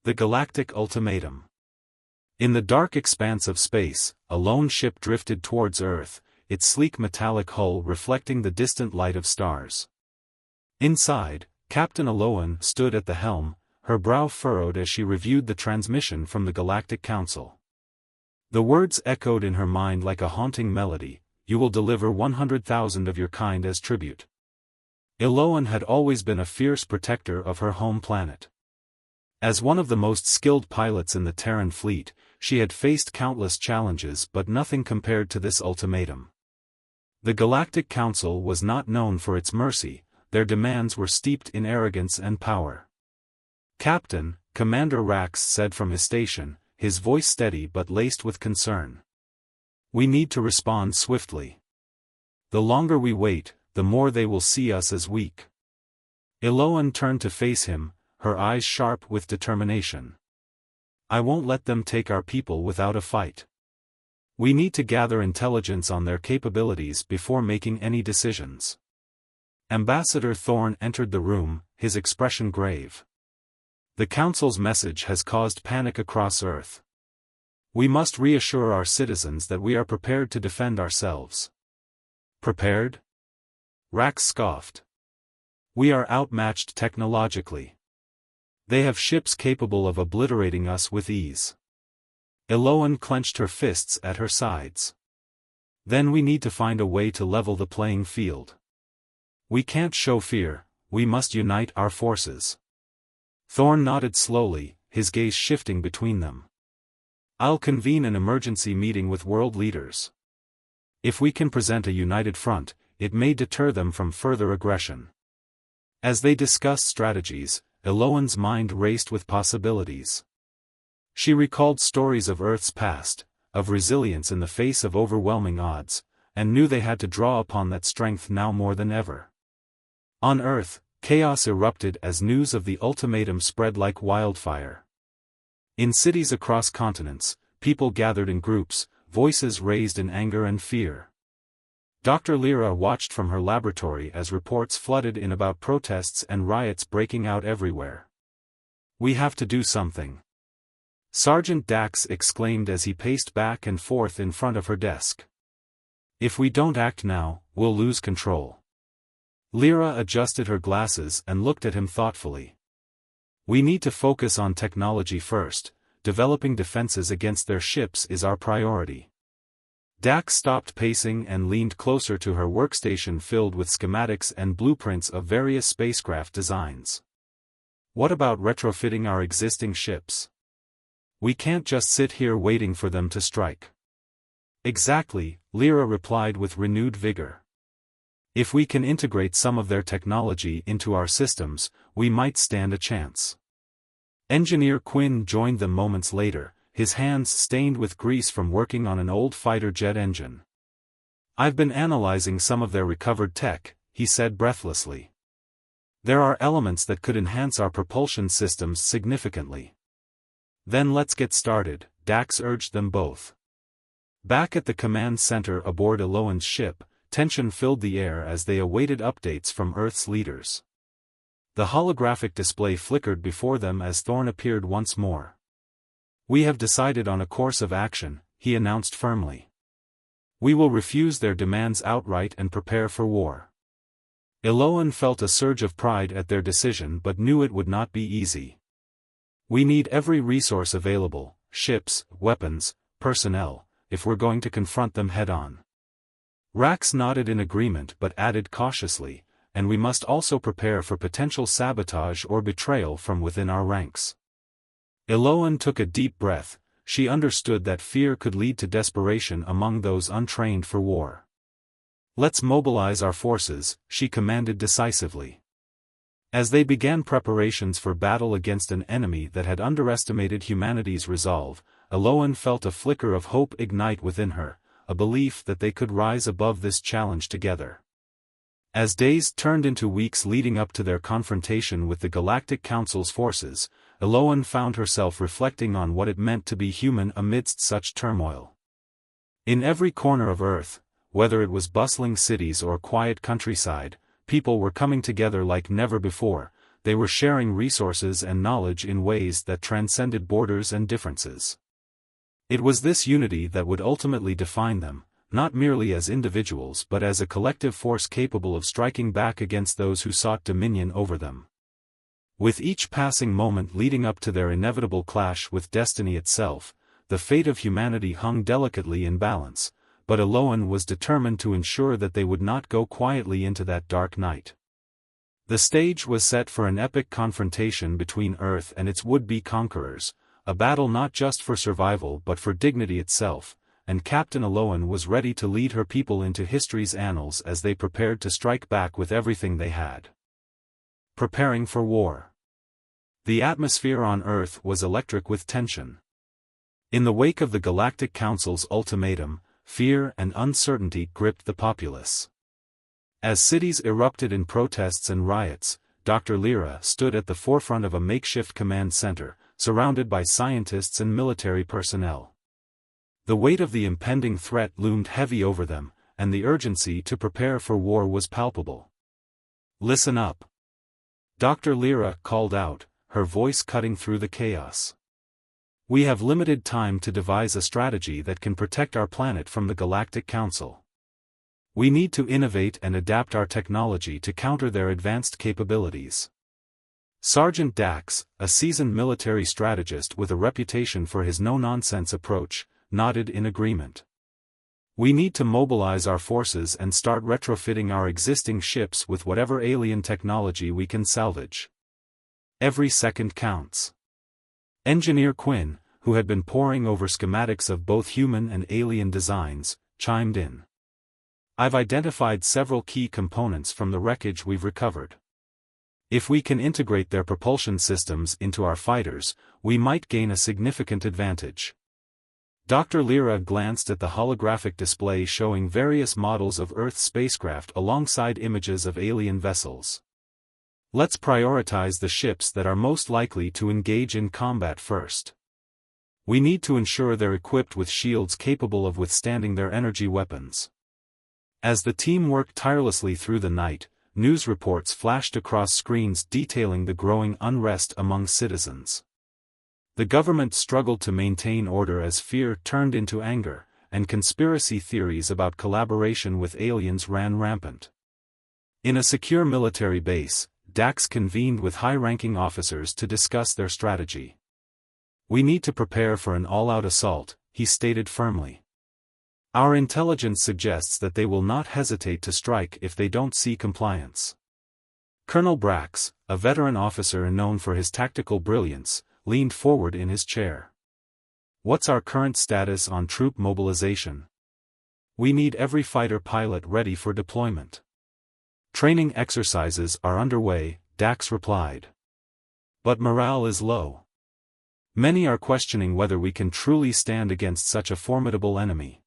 The Galactic Ultimatum. In the dark expanse of space, a lone ship drifted towards Earth, its sleek metallic hull reflecting the distant light of stars. Inside, Captain Aloan stood at the helm, her brow furrowed as she reviewed the transmission from the Galactic Council. The words echoed in her mind like a haunting melody, "You will deliver 100,000 of your kind as tribute." Aloan had always been a fierce protector of her home planet. As one of the most skilled pilots in the Terran Fleet, she had faced countless challenges but nothing compared to this ultimatum. The Galactic Council was not known for its mercy, their demands were steeped in arrogance and power. "Captain," Commander Rax said from his station, his voice steady but laced with concern. "We need to respond swiftly. The longer we wait, the more they will see us as weak." Aloan turned to face him, her eyes sharp with determination. "I won't let them take our people without a fight. We need to gather intelligence on their capabilities before making any decisions." Ambassador Thorn entered the room, his expression grave. "The Council's message has caused panic across Earth. We must reassure our citizens that we are prepared to defend ourselves." "Prepared?" Rax scoffed. "We are outmatched technologically. They have ships capable of obliterating us with ease." Aloan clenched her fists at her sides. "Then we need to find a way to level the playing field. We can't show fear, we must unite our forces." Thorn nodded slowly, his gaze shifting between them. "I'll convene an emergency meeting with world leaders. If we can present a united front, it may deter them from further aggression." As they discussed strategies, Aloan's mind raced with possibilities. She recalled stories of Earth's past, of resilience in the face of overwhelming odds, and knew they had to draw upon that strength now more than ever. On Earth, chaos erupted as news of the ultimatum spread like wildfire. In cities across continents, people gathered in groups, voices raised in anger and fear. Dr. Lyra watched from her laboratory as reports flooded in about protests and riots breaking out everywhere. "We have to do something," Sergeant Dax exclaimed as he paced back and forth in front of her desk. "If we don't act now, we'll lose control." Lyra adjusted her glasses and looked at him thoughtfully. "We need to focus on technology first, developing defenses against their ships is our priority." Dax stopped pacing and leaned closer to her workstation filled with schematics and blueprints of various spacecraft designs. "What about retrofitting our existing ships? We can't just sit here waiting for them to strike." "Exactly," Lyra replied with renewed vigor. "If we can integrate some of their technology into our systems, we might stand a chance." Engineer Quinn joined them moments later, his hands stained with grease from working on an old fighter jet engine. "I've been analyzing some of their recovered tech," he said breathlessly. "There are elements that could enhance our propulsion systems significantly." "Then let's get started," Dax urged them both. Back at the command center aboard Aloan's ship, tension filled the air as they awaited updates from Earth's leaders. The holographic display flickered before them as Thorn appeared once more. "We have decided on a course of action," he announced firmly. "We will refuse their demands outright and prepare for war." Aloan felt a surge of pride at their decision but knew it would not be easy. "We need every resource available, ships, weapons, personnel, if we're going to confront them head-on." Rax nodded in agreement but added cautiously, "And we must also prepare for potential sabotage or betrayal from within our ranks." Aloan took a deep breath, she understood that fear could lead to desperation among those untrained for war. "Let's mobilize our forces," she commanded decisively. As they began preparations for battle against an enemy that had underestimated humanity's resolve, Aloan felt a flicker of hope ignite within her, a belief that they could rise above this challenge together. As days turned into weeks leading up to their confrontation with the Galactic Council's forces, Aloan found herself reflecting on what it meant to be human amidst such turmoil. In every corner of Earth, whether it was bustling cities or quiet countryside, people were coming together like never before, they were sharing resources and knowledge in ways that transcended borders and differences. It was this unity that would ultimately define them, not merely as individuals but as a collective force capable of striking back against those who sought dominion over them. With each passing moment leading up to their inevitable clash with destiny itself, the fate of humanity hung delicately in balance, but Aloan was determined to ensure that they would not go quietly into that dark night. The stage was set for an epic confrontation between Earth and its would-be conquerors, a battle not just for survival but for dignity itself, and Captain Aloan was ready to lead her people into history's annals as they prepared to strike back with everything they had. Preparing for war. The atmosphere on Earth was electric with tension. In the wake of the Galactic Council's ultimatum, fear and uncertainty gripped the populace. As cities erupted in protests and riots, Dr. Lyra stood at the forefront of a makeshift command center, surrounded by scientists and military personnel. The weight of the impending threat loomed heavy over them, and the urgency to prepare for war was palpable. "Listen up," Dr. Lyra called out, her voice cutting through the chaos. "We have limited time to devise a strategy that can protect our planet from the Galactic Council. We need to innovate and adapt our technology to counter their advanced capabilities." Sergeant Dax, a seasoned military strategist with a reputation for his no-nonsense approach, nodded in agreement. "We need to mobilize our forces and start retrofitting our existing ships with whatever alien technology we can salvage. Every second counts." Engineer Quinn, who had been poring over schematics of both human and alien designs, chimed in. "I've identified several key components from the wreckage we've recovered. If we can integrate their propulsion systems into our fighters, we might gain a significant advantage." Dr. Lyra glanced at the holographic display showing various models of Earth spacecraft alongside images of alien vessels. "Let's prioritize the ships that are most likely to engage in combat first. We need to ensure they're equipped with shields capable of withstanding their energy weapons." As the team worked tirelessly through the night, news reports flashed across screens detailing the growing unrest among citizens. The government struggled to maintain order as fear turned into anger, and conspiracy theories about collaboration with aliens ran rampant. In a secure military base, Dax convened with high-ranking officers to discuss their strategy. "We need to prepare for an all-out assault," he stated firmly. "Our intelligence suggests that they will not hesitate to strike if they don't see compliance." Colonel Brax, a veteran officer known for his tactical brilliance, leaned forward in his chair. "What's our current status on troop mobilization?" "We need every fighter pilot ready for deployment." "Training exercises are underway," Dax replied. "But morale is low. Many are questioning whether we can truly stand against such a formidable enemy."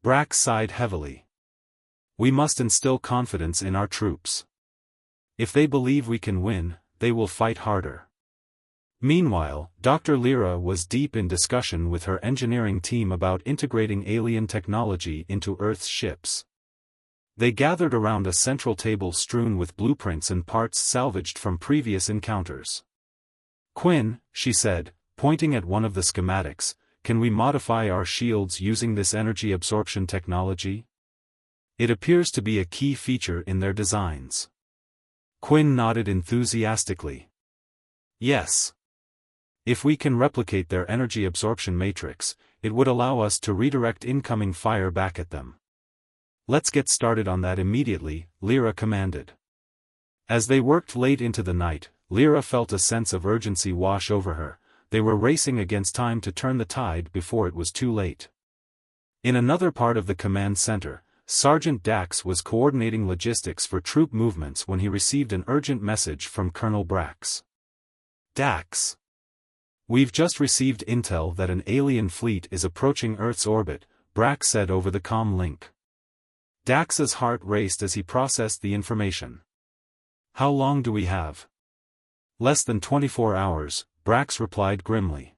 Brax sighed heavily. "We must instill confidence in our troops. If they believe we can win, they will fight harder." Meanwhile, Dr. Lyra was deep in discussion with her engineering team about integrating alien technology into Earth's ships. They gathered around a central table strewn with blueprints and parts salvaged from previous encounters. "Quinn," she said, pointing at one of the schematics, "can we modify our shields using this energy absorption technology? It appears to be a key feature in their designs." Quinn nodded enthusiastically. "Yes. If we can replicate their energy absorption matrix, it would allow us to redirect incoming fire back at them." "Let's get started on that immediately," Lyra commanded. As they worked late into the night, Lyra felt a sense of urgency wash over her. They were racing against time to turn the tide before it was too late. In another part of the command center, Sergeant Dax was coordinating logistics for troop movements when he received an urgent message from Colonel Brax. "Dax. We've just received intel that an alien fleet is approaching Earth's orbit," Brax said over the comm link. Dax's heart raced as he processed the information. "How long do we have?" "Less than 24 hours, Brax replied grimly.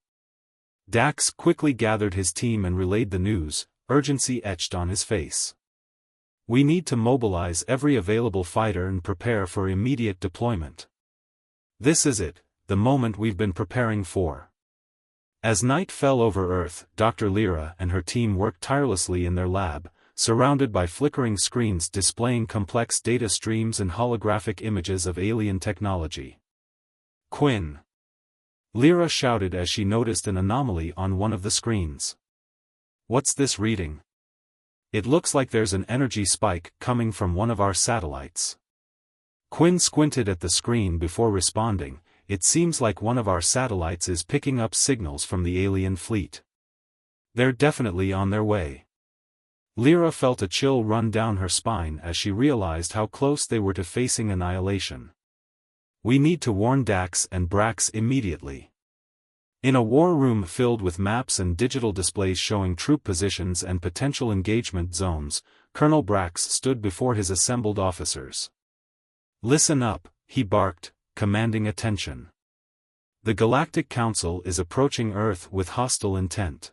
Dax quickly gathered his team and relayed the news, urgency etched on his face. "We need to mobilize every available fighter and prepare for immediate deployment. This is it, the moment we've been preparing for. As night fell over Earth, Dr. Lyra and her team worked tirelessly in their lab, surrounded by flickering screens displaying complex data streams and holographic images of alien technology. "Quinn!" Lyra shouted as she noticed an anomaly on one of the screens. "What's this reading? It looks like there's an energy spike coming from one of our satellites." Quinn squinted at the screen before responding. "It seems like one of our satellites is picking up signals from the alien fleet. They're definitely on their way." Lyra felt a chill run down her spine as she realized how close they were to facing annihilation. "We need to warn Dax and Brax immediately." In a war room filled with maps and digital displays showing troop positions and potential engagement zones, Colonel Brax stood before his assembled officers. "Listen up," he barked, commanding attention. "The Galactic Council is approaching Earth with hostile intent.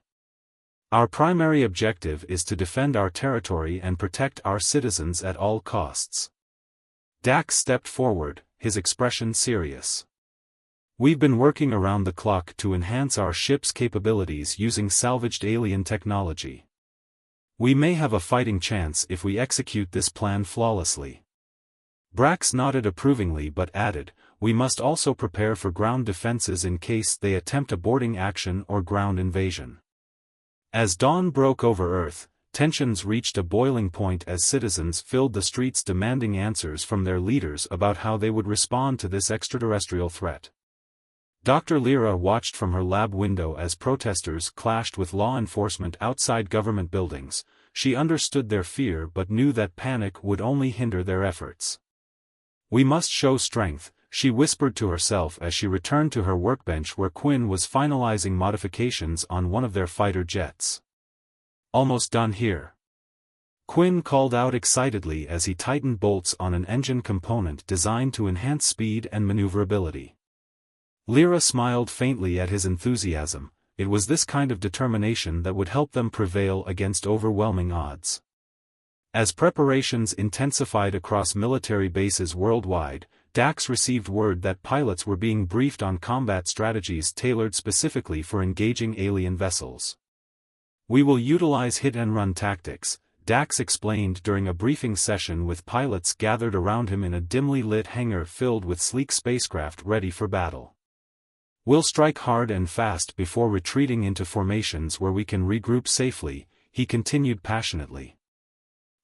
Our primary objective is to defend our territory and protect our citizens at all costs." Dax stepped forward, his expression serious. "We've been working around the clock to enhance our ship's capabilities using salvaged alien technology. We may have a fighting chance if we execute this plan flawlessly." Brax nodded approvingly but added, "We must also prepare for ground defenses in case they attempt a boarding action or ground invasion." As dawn broke over Earth, tensions reached a boiling point as citizens filled the streets demanding answers from their leaders about how they would respond to this extraterrestrial threat. Dr. Lyra watched from her lab window as protesters clashed with law enforcement outside government buildings. She understood their fear but knew that panic would only hinder their efforts. "We must show strength," she whispered to herself as she returned to her workbench where Quinn was finalizing modifications on one of their fighter jets. "Almost done here." Quinn called out excitedly as he tightened bolts on an engine component designed to enhance speed and maneuverability. Lyra smiled faintly at his enthusiasm. It was this kind of determination that would help them prevail against overwhelming odds. As preparations intensified across military bases worldwide, Dax received word that pilots were being briefed on combat strategies tailored specifically for engaging alien vessels. "We will utilize hit-and-run tactics," Dax explained during a briefing session with pilots gathered around him in a dimly lit hangar filled with sleek spacecraft ready for battle. "We'll strike hard and fast before retreating into formations where we can regroup safely," he continued passionately.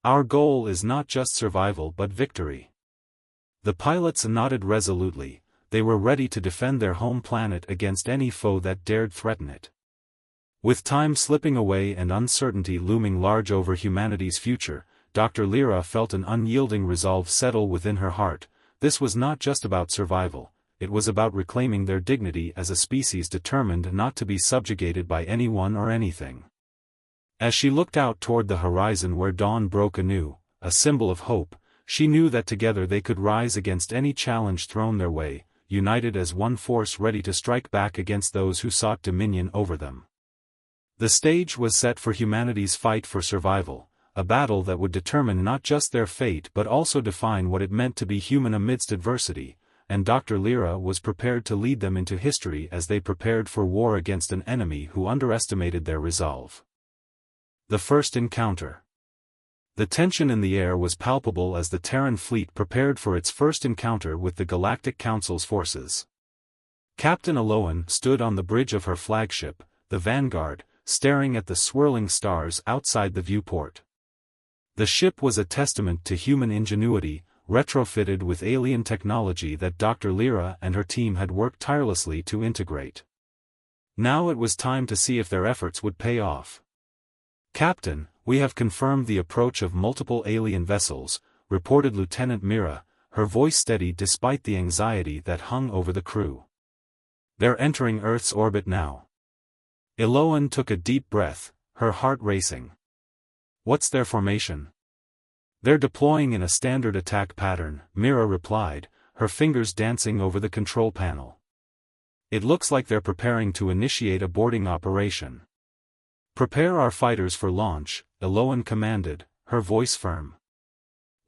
"Our goal is not just survival but victory." The pilots nodded resolutely. They were ready to defend their home planet against any foe that dared threaten it. With time slipping away and uncertainty looming large over humanity's future, Dr. Lyra felt an unyielding resolve settle within her heart. This was not just about survival. It was about reclaiming their dignity as a species determined not to be subjugated by anyone or anything. As she looked out toward the horizon where dawn broke anew, a symbol of hope, she knew that together they could rise against any challenge thrown their way, united as one force ready to strike back against those who sought dominion over them. The stage was set for humanity's fight for survival, a battle that would determine not just their fate but also define what it meant to be human amidst adversity, and Dr. Lyra was prepared to lead them into history as they prepared for war against an enemy who underestimated their resolve. The first encounter. The tension in the air was palpable as the Terran Fleet prepared for its first encounter with the Galactic Council's forces. Captain Aloan stood on the bridge of her flagship, the Vanguard, staring at the swirling stars outside the viewport. The ship was a testament to human ingenuity, retrofitted with alien technology that Dr. Lyra and her team had worked tirelessly to integrate. Now it was time to see if their efforts would pay off. "Captain, we have confirmed the approach of multiple alien vessels," reported Lieutenant Mira, her voice steady despite the anxiety that hung over the crew. "They're entering Earth's orbit now." Eloan took a deep breath, her heart racing. "What's their formation?" "They're deploying in a standard attack pattern," Mira replied, her fingers dancing over the control panel. "It looks like they're preparing to initiate a boarding operation." "Prepare our fighters for launch," Eloan commanded, her voice firm.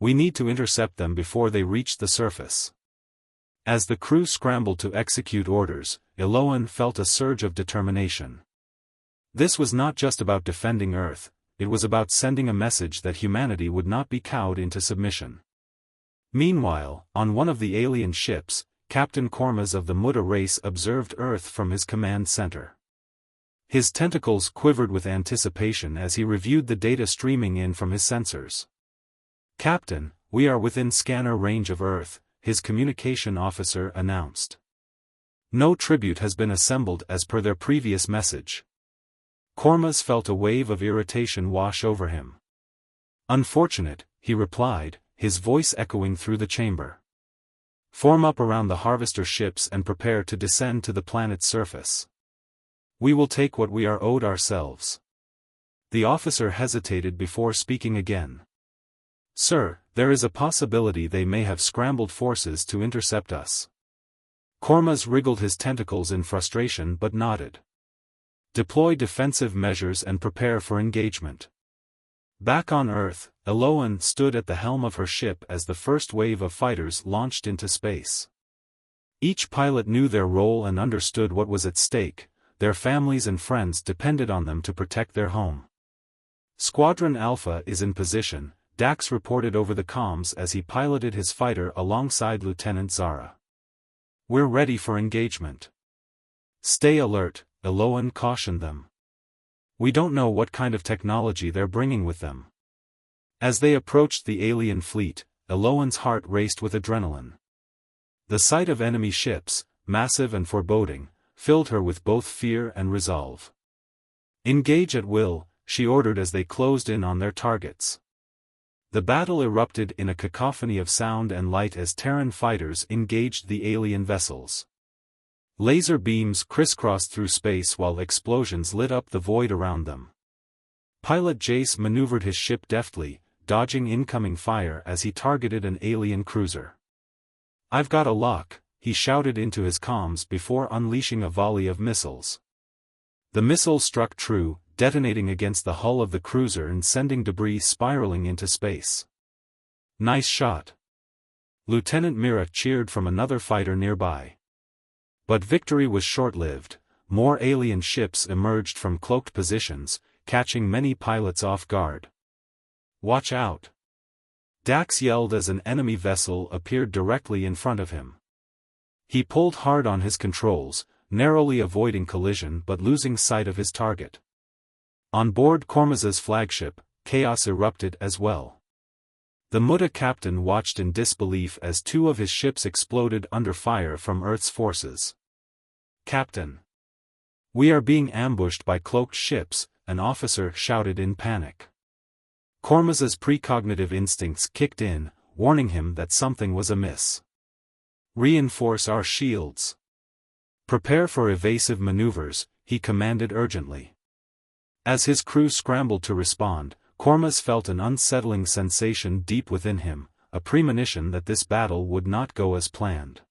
"We need to intercept them before they reach the surface." As the crew scrambled to execute orders, Eloan felt a surge of determination. This was not just about defending Earth, it was about sending a message that humanity would not be cowed into submission. Meanwhile, on one of the alien ships, Captain Kormaz of the Mutta race observed Earth from his command center. His tentacles quivered with anticipation as he reviewed the data streaming in from his sensors. "Captain, we are within scanner range of Earth," his communication officer announced. No tribute has been assembled as per their previous message. Kormaz felt a wave of irritation wash over him. "Unfortunate," he replied, his voice echoing through the chamber. "Form up around the harvester ships and prepare to descend to the planet's surface. We will take what we are owed ourselves." The officer hesitated before speaking again. "Sir, there is a possibility they may have scrambled forces to intercept us." Kormaz wriggled his tentacles in frustration but nodded. "Deploy defensive measures and prepare for engagement." Back on Earth, Eloan stood at the helm of her ship as the first wave of fighters launched into space. Each pilot knew their role and understood what was at stake. Their families and friends depended on them to protect their home. "Squadron Alpha is in position," Dax reported over the comms as he piloted his fighter alongside Lieutenant Zara. "We're ready for engagement." "Stay alert," Eloan cautioned them. "We don't know what kind of technology they're bringing with them." As they approached the alien fleet, Eloan's heart raced with adrenaline. The sight of enemy ships, massive and foreboding, filled her with both fear and resolve. "Engage at will," she ordered as they closed in on their targets. The battle erupted in a cacophony of sound and light as Terran fighters engaged the alien vessels. Laser beams crisscrossed through space while explosions lit up the void around them. Pilot Jace maneuvered his ship deftly, dodging incoming fire as he targeted an alien cruiser. "I've got a lock," he shouted into his comms before unleashing a volley of missiles. The missile struck true, detonating against the hull of the cruiser and sending debris spiraling into space. "Nice shot." Lieutenant Mira cheered from another fighter nearby. But victory was short-lived. More alien ships emerged from cloaked positions, catching many pilots off guard. "Watch out!" Dax yelled as an enemy vessel appeared directly in front of him. He pulled hard on his controls, narrowly avoiding collision but losing sight of his target. On board Kormaz's flagship, chaos erupted as well. The Mutta captain watched in disbelief as two of his ships exploded under fire from Earth's forces. "Captain! We are being ambushed by cloaked ships," an officer shouted in panic. Kormaz's precognitive instincts kicked in, warning him that something was amiss. "Reinforce our shields. Prepare for evasive maneuvers," he commanded urgently. As his crew scrambled to respond, Kormaz felt an unsettling sensation deep within him, a premonition that this battle would not go as planned.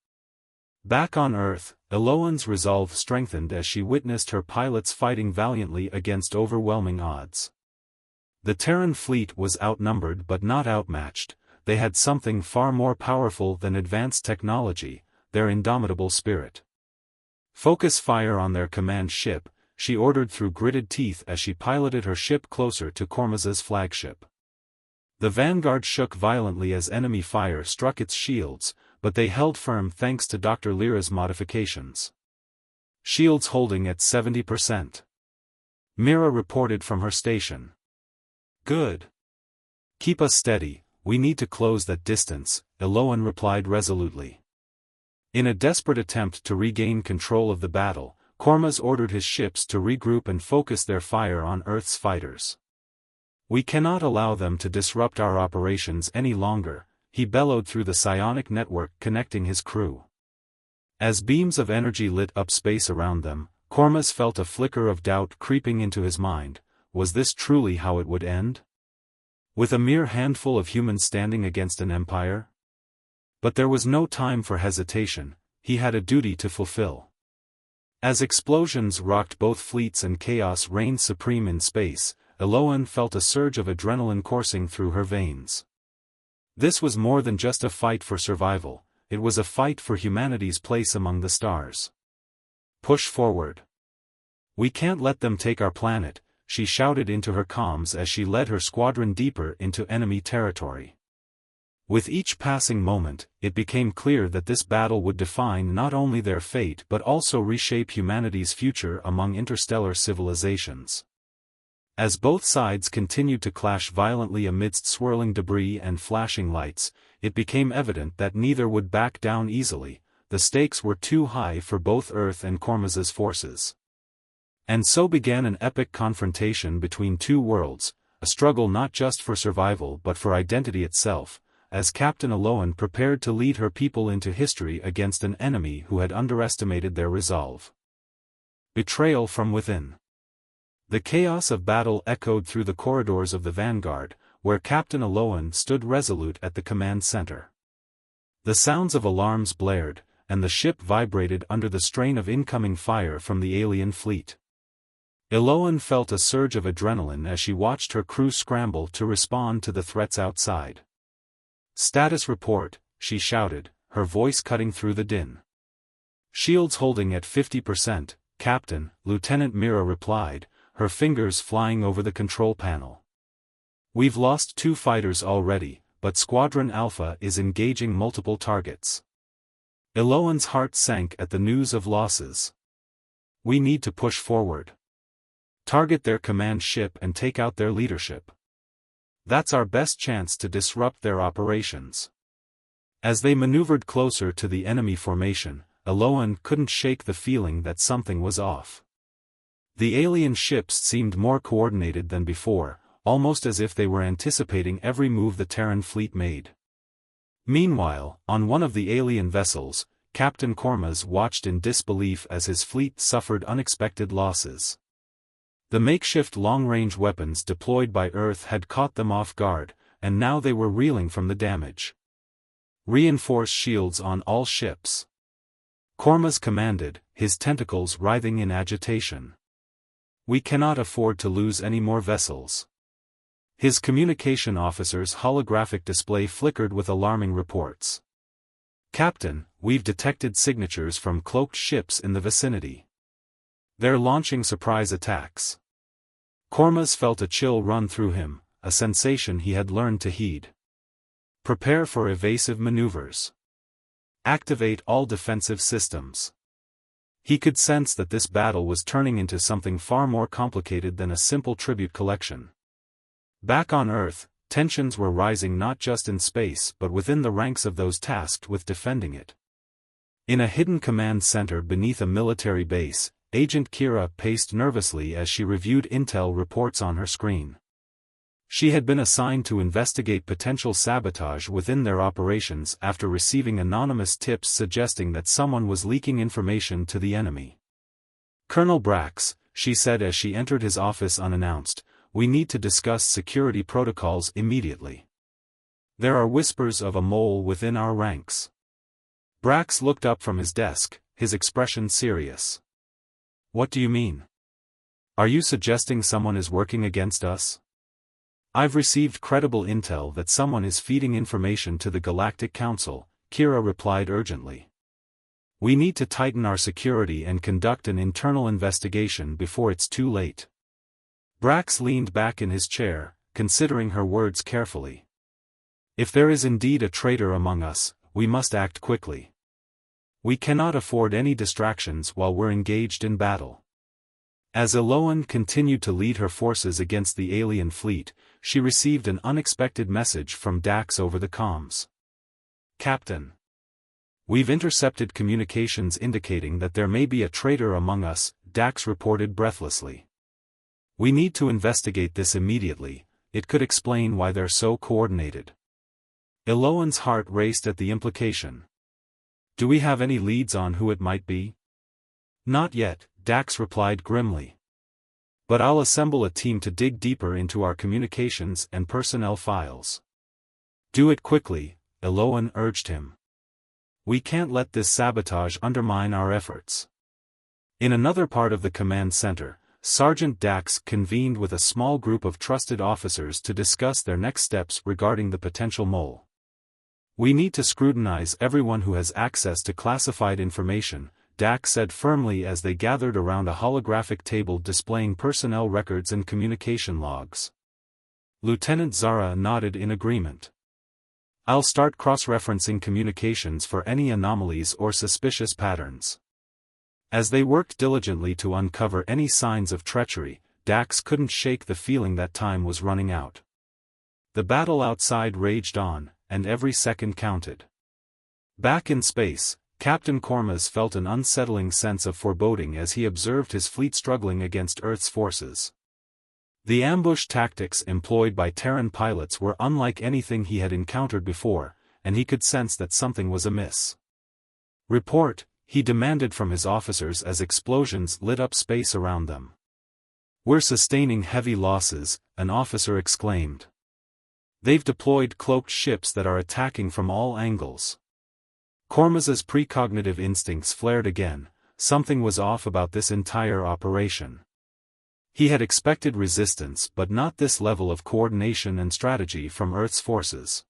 Back on Earth, Eloan's resolve strengthened as she witnessed her pilots fighting valiantly against overwhelming odds. The Terran fleet was outnumbered but not outmatched. They had something far more powerful than advanced technology, their indomitable spirit. "Focus fire on their command ship," she ordered through gritted teeth as she piloted her ship closer to Kormaz's flagship. The Vanguard shook violently as enemy fire struck its shields, but they held firm thanks to Dr. Lyra's modifications. "Shields holding at 70%. Mira reported from her station. "Good. Keep us steady, we need to close that distance," Eloan replied resolutely. In a desperate attempt to regain control of the battle, Kormaz ordered his ships to regroup and focus their fire on Earth's fighters. "We cannot allow them to disrupt our operations any longer," he bellowed through the psionic network connecting his crew. As beams of energy lit up space around them, Kormaz felt a flicker of doubt creeping into his mind. Was this truly how it would end? With a mere handful of humans standing against an empire? But there was no time for hesitation, he had a duty to fulfill. As explosions rocked both fleets and chaos reigned supreme in space, Eloan felt a surge of adrenaline coursing through her veins. This was more than just a fight for survival, it was a fight for humanity's place among the stars. Push forward. We can't let them take our planet, she shouted into her comms as she led her squadron deeper into enemy territory. With each passing moment, it became clear that this battle would define not only their fate but also reshape humanity's future among interstellar civilizations. As both sides continued to clash violently amidst swirling debris and flashing lights, it became evident that neither would back down easily. The stakes were too high for both Earth and Cormaz's forces. And so began an epic confrontation between two worlds, a struggle not just for survival but for identity itself, as Captain Aloan prepared to lead her people into history against an enemy who had underestimated their resolve. Betrayal from within. The chaos of battle echoed through the corridors of the Vanguard, where Captain Aloan stood resolute at the command center. The sounds of alarms blared, and the ship vibrated under the strain of incoming fire from the alien fleet. Aloan felt a surge of adrenaline as she watched her crew scramble to respond to the threats outside. "Status report," she shouted, her voice cutting through the din. "Shields holding at 50%, Captain," Lieutenant Mira replied, her fingers flying over the control panel. "We've lost 2 fighters already, but Squadron Alpha is engaging multiple targets." Aloan's heart sank at the news of losses. "We need to push forward. Target their command ship and take out their leadership. That's our best chance to disrupt their operations." As they maneuvered closer to the enemy formation, Aloan couldn't shake the feeling that something was off. The alien ships seemed more coordinated than before, almost as if they were anticipating every move the Terran Fleet made. Meanwhile, on one of the alien vessels, Captain Cormaz watched in disbelief as his fleet suffered unexpected losses. The makeshift long-range weapons deployed by Earth had caught them off guard, and now they were reeling from the damage. "Reinforce shields on all ships," Cormaz commanded, his tentacles writhing in agitation. "We cannot afford to lose any more vessels." His communication officer's holographic display flickered with alarming reports. "Captain, we've detected signatures from cloaked ships in the vicinity. They're launching surprise attacks." Cormaz felt a chill run through him, a sensation he had learned to heed. "Prepare for evasive maneuvers. Activate all defensive systems." He could sense that this battle was turning into something far more complicated than a simple tribute collection. Back on Earth, tensions were rising not just in space but within the ranks of those tasked with defending it. In a hidden command center beneath a military base, Agent Kira paced nervously as she reviewed intel reports on her screen. She had been assigned to investigate potential sabotage within their operations after receiving anonymous tips suggesting that someone was leaking information to the enemy. "Colonel Brax," she said as she entered his office unannounced, "we need to discuss security protocols immediately. There are whispers of a mole within our ranks." Brax looked up from his desk, his expression serious. "What do you mean? Are you suggesting someone is working against us?" "I've received credible intel that someone is feeding information to the Galactic Council," Kira replied urgently. "We need to tighten our security and conduct an internal investigation before it's too late." Brax leaned back in his chair, considering her words carefully. "If there is indeed a traitor among us, we must act quickly. We cannot afford any distractions while we're engaged in battle." As Aloan continued to lead her forces against the alien fleet, she received an unexpected message from Dax over the comms. "Captain, we've intercepted communications indicating that there may be a traitor among us," Dax reported breathlessly. "We need to investigate this immediately. It could explain why they're so coordinated." Aloan's heart raced at the implication. "Do we have any leads on who it might be?" "Not yet," Dax replied grimly. "But I'll assemble a team to dig deeper into our communications and personnel files." "Do it quickly," Aloan urged him. "We can't let this sabotage undermine our efforts." In another part of the command center, Sergeant Dax convened with a small group of trusted officers to discuss their next steps regarding the potential mole. We need to scrutinize everyone who has access to classified information, Dak said firmly as they gathered around a holographic table displaying personnel records and communication logs. Lieutenant Zara nodded in agreement. I'll start cross-referencing communications for any anomalies or suspicious patterns. As they worked diligently to uncover any signs of treachery, Dax couldn't shake the feeling that time was running out. The battle outside raged on, and every second counted. Back in space, Captain Kormaz felt an unsettling sense of foreboding as he observed his fleet struggling against Earth's forces. The ambush tactics employed by Terran pilots were unlike anything he had encountered before, and he could sense that something was amiss. "Report," he demanded from his officers as explosions lit up space around them. "We're sustaining heavy losses," an officer exclaimed. "They've deployed cloaked ships that are attacking from all angles." Kormaz's precognitive instincts flared again. Something was off about this entire operation. He had expected resistance but not this level of coordination and strategy from Earth's forces.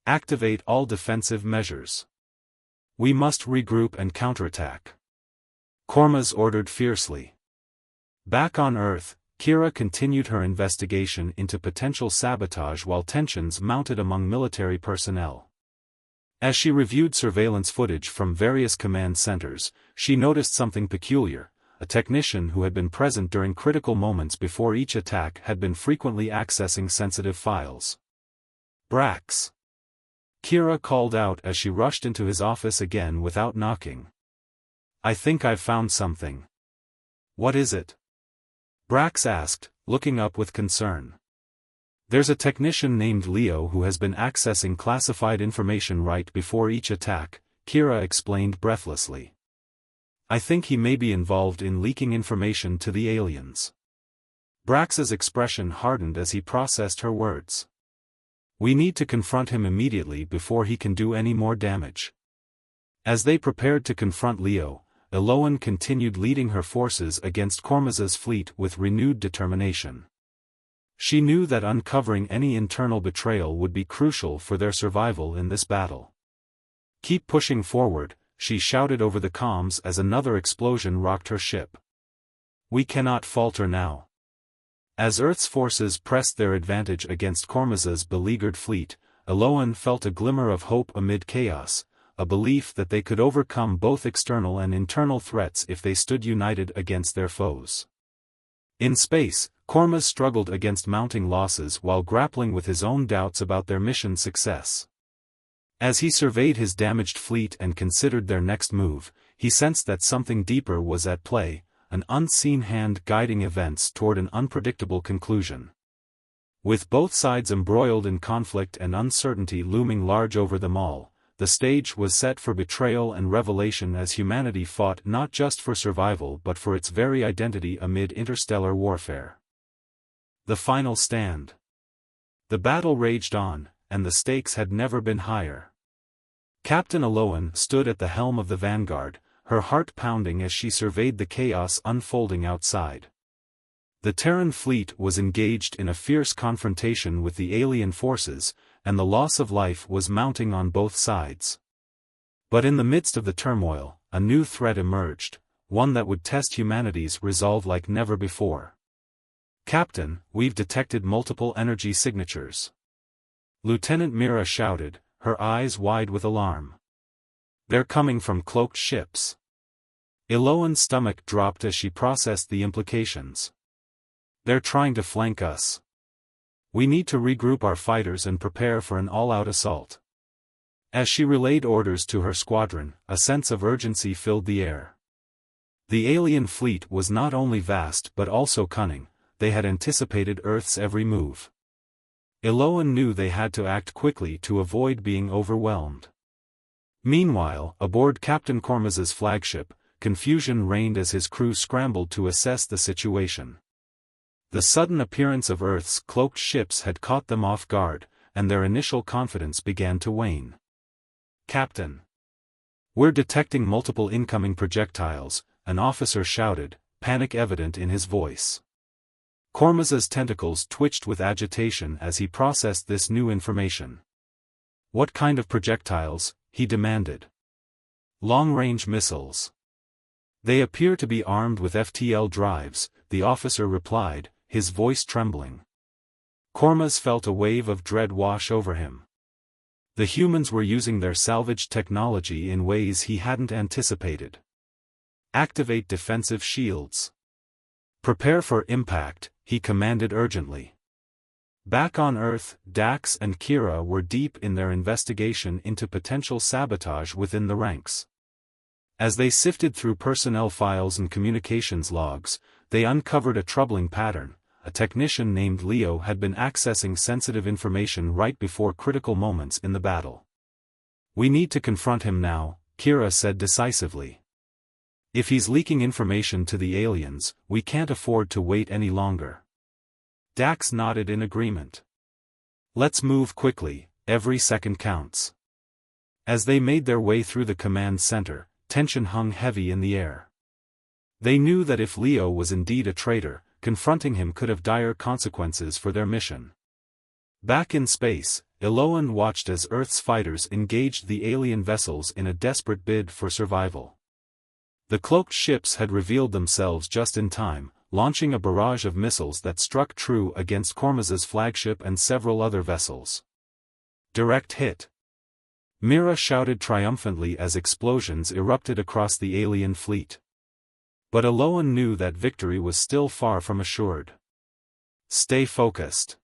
"Activate all defensive measures. We must regroup and counterattack," Kormaz ordered fiercely. Back on Earth, Kira continued her investigation into potential sabotage while tensions mounted among military personnel. As she reviewed surveillance footage from various command centers, she noticed something peculiar. A technician who had been present during critical moments before each attack had been frequently accessing sensitive files. "Brax!" Kira called out as she rushed into his office again without knocking. "I think I've found something." "What is it?" Brax asked, looking up with concern. "There's a technician named Leo who has been accessing classified information right before each attack," Kira explained breathlessly. "I think he may be involved in leaking information to the aliens." Brax's expression hardened as he processed her words. "We need to confront him immediately before he can do any more damage." As they prepared to confront Leo, Eloan continued leading her forces against Kormaz's fleet with renewed determination. She knew that uncovering any internal betrayal would be crucial for their survival in this battle. "Keep pushing forward," she shouted over the comms as another explosion rocked her ship. "We cannot falter now." As Earth's forces pressed their advantage against Kormaz's beleaguered fleet, Eloan felt a glimmer of hope amid chaos, a belief that they could overcome both external and internal threats if they stood united against their foes. In space, Kormaz struggled against mounting losses while grappling with his own doubts about their mission's success. As he surveyed his damaged fleet and considered their next move, he sensed that something deeper was at play, an unseen hand guiding events toward an unpredictable conclusion. With both sides embroiled in conflict and uncertainty looming large over them all, the stage was set for betrayal and revelation as humanity fought not just for survival but for its very identity amid interstellar warfare. The final stand. The battle raged on, and the stakes had never been higher. Captain Eloan stood at the helm of the vanguard, her heart pounding as she surveyed the chaos unfolding outside. The Terran fleet was engaged in a fierce confrontation with the alien forces, and the loss of life was mounting on both sides. But in the midst of the turmoil, a new threat emerged, one that would test humanity's resolve like never before. "Captain, we've detected multiple energy signatures," Lieutenant Mira shouted, her eyes wide with alarm. "They're coming from cloaked ships." Eloan's stomach dropped as she processed the implications. "They're trying to flank us. We need to regroup our fighters and prepare for an all-out assault." As she relayed orders to her squadron, a sense of urgency filled the air. The alien fleet was not only vast but also cunning. They had anticipated Earth's every move. Eloan knew they had to act quickly to avoid being overwhelmed. Meanwhile, aboard Captain Kormaz's flagship, confusion reigned as his crew scrambled to assess the situation. The sudden appearance of Earth's cloaked ships had caught them off guard, and their initial confidence began to wane. "Captain, we're detecting multiple incoming projectiles," an officer shouted, panic evident in his voice. Kormaz's tentacles twitched with agitation as he processed this new information. What kind of projectiles? He demanded. Long-range missiles. They appear to be armed with FTL drives, the officer replied, his voice trembling. Kormaz felt a wave of dread wash over him. The humans were using their salvaged technology in ways he hadn't anticipated. Activate defensive shields. Prepare for impact, he commanded urgently. Back on Earth, Dax and Kira were deep in their investigation into potential sabotage within the ranks. As they sifted through personnel files and communications logs, they uncovered a troubling pattern. A technician named Leo had been accessing sensitive information right before critical moments in the battle. We need to confront him now, Kira said decisively. If he's leaking information to the aliens, we can't afford to wait any longer. Dax nodded in agreement. Let's move quickly, every second counts. As they made their way through the command center, tension hung heavy in the air. They knew that if Leo was indeed a traitor, confronting him could have dire consequences for their mission. Back in space, Eloan watched as Earth's fighters engaged the alien vessels in a desperate bid for survival. The cloaked ships had revealed themselves just in time, launching a barrage of missiles that struck true against Kormaz's flagship and several other vessels. Direct hit. Mira shouted triumphantly as explosions erupted across the alien fleet. But Eloan knew that victory was still far from assured. Stay focused.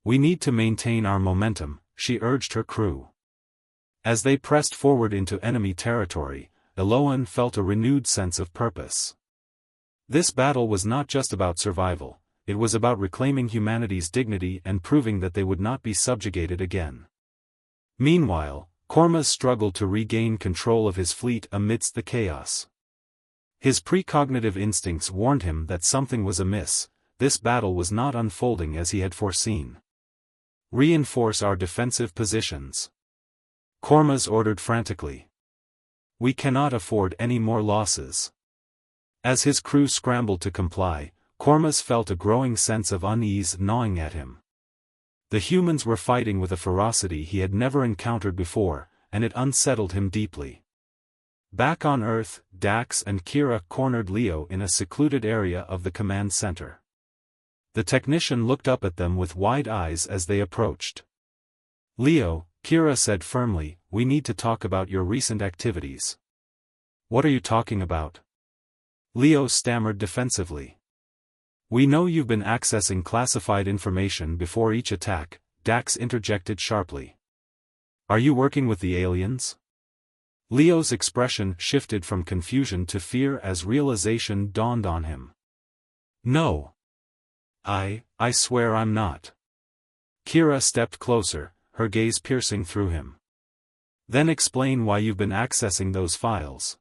We need to maintain our momentum, she urged her crew. As they pressed forward into enemy territory, Eloan felt a renewed sense of purpose. This battle was not just about survival, it was about reclaiming humanity's dignity and proving that they would not be subjugated again. Meanwhile, Kormaz struggled to regain control of his fleet amidst the chaos. His precognitive instincts warned him that something was amiss. This battle was not unfolding as he had foreseen. Reinforce our defensive positions. Kormaz ordered frantically. We cannot afford any more losses. As his crew scrambled to comply, Kormaz felt a growing sense of unease gnawing at him. The humans were fighting with a ferocity he had never encountered before, and it unsettled him deeply. Back on Earth, Dax and Kira cornered Leo in a secluded area of the command center. The technician looked up at them with wide eyes as they approached. Leo, Kira said firmly, we need to talk about your recent activities. What are you talking about? Leo stammered defensively. We know you've been accessing classified information before each attack, Dax interjected sharply. Are you working with the aliens? Leo's expression shifted from confusion to fear as realization dawned on him. No. I swear I'm not. Kira stepped closer, her gaze piercing through him. Then explain why you've been accessing those files.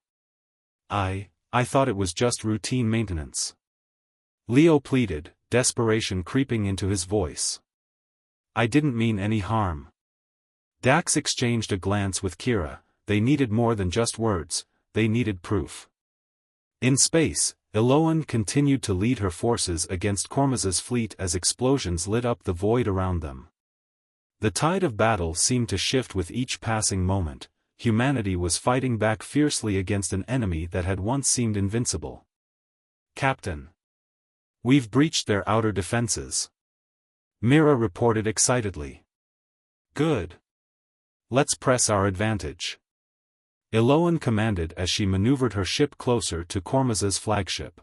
I thought it was just routine maintenance. Leo pleaded, desperation creeping into his voice. I didn't mean any harm. Dax exchanged a glance with Kira. They needed more than just words, they needed proof. In space, Eloan continued to lead her forces against Kormaz's fleet as explosions lit up the void around them. The tide of battle seemed to shift with each passing moment. Humanity was fighting back fiercely against an enemy that had once seemed invincible. Captain. We've breached their outer defenses. Mira reported excitedly. Good. Let's press our advantage. Eloan commanded as she maneuvered her ship closer to Kormaz's flagship.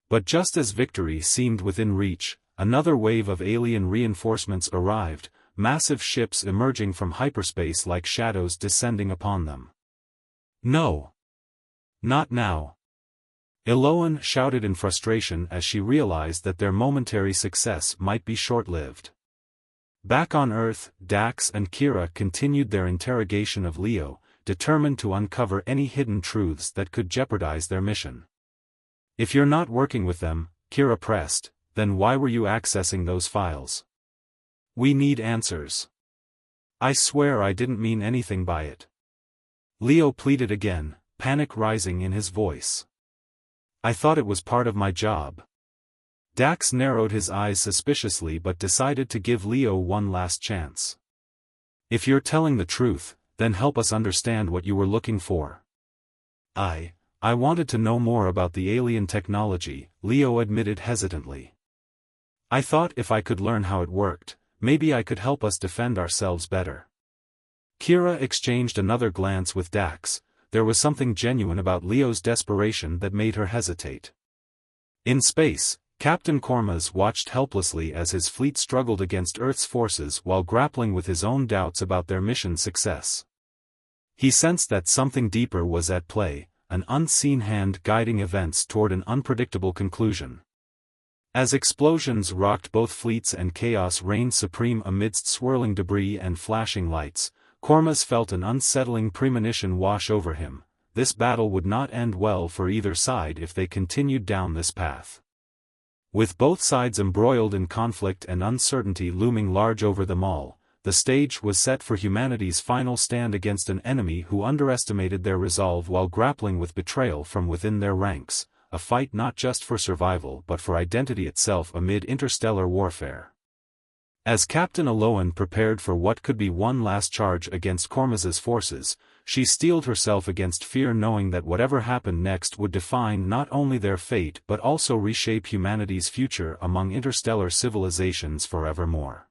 But just as victory seemed within reach, another wave of alien reinforcements arrived, massive ships emerging from hyperspace like shadows descending upon them. No. Not now. Eloan shouted in frustration as she realized that their momentary success might be short-lived. Back on Earth, Dax and Kira continued their interrogation of Leo, determined to uncover any hidden truths that could jeopardize their mission. If you're not working with them, Kira pressed, then why were you accessing those files? We need answers. I swear I didn't mean anything by it. Leo pleaded again, panic rising in his voice. I thought it was part of my job. Dax narrowed his eyes suspiciously but decided to give Leo one last chance. If you're telling the truth, then help us understand what you were looking for. I wanted to know more about the alien technology, Leo admitted hesitantly. I thought if I could learn how it worked, maybe I could help us defend ourselves better. Kira exchanged another glance with Dax. There was something genuine about Leo's desperation that made her hesitate. In space, Captain Kormaz watched helplessly as his fleet struggled against Earth's forces while grappling with his own doubts about their mission's success. He sensed that something deeper was at play, an unseen hand guiding events toward an unpredictable conclusion. As explosions rocked both fleets and chaos reigned supreme amidst swirling debris and flashing lights, Kormaz felt an unsettling premonition wash over him. This battle would not end well for either side if they continued down this path. With both sides embroiled in conflict and uncertainty looming large over them all, the stage was set for humanity's final stand against an enemy who underestimated their resolve while grappling with betrayal from within their ranks, a fight not just for survival but for identity itself amid interstellar warfare. As Captain Aloan prepared for what could be one last charge against Kormaz's forces, she steeled herself against fear, knowing that whatever happened next would define not only their fate but also reshape humanity's future among interstellar civilizations forevermore.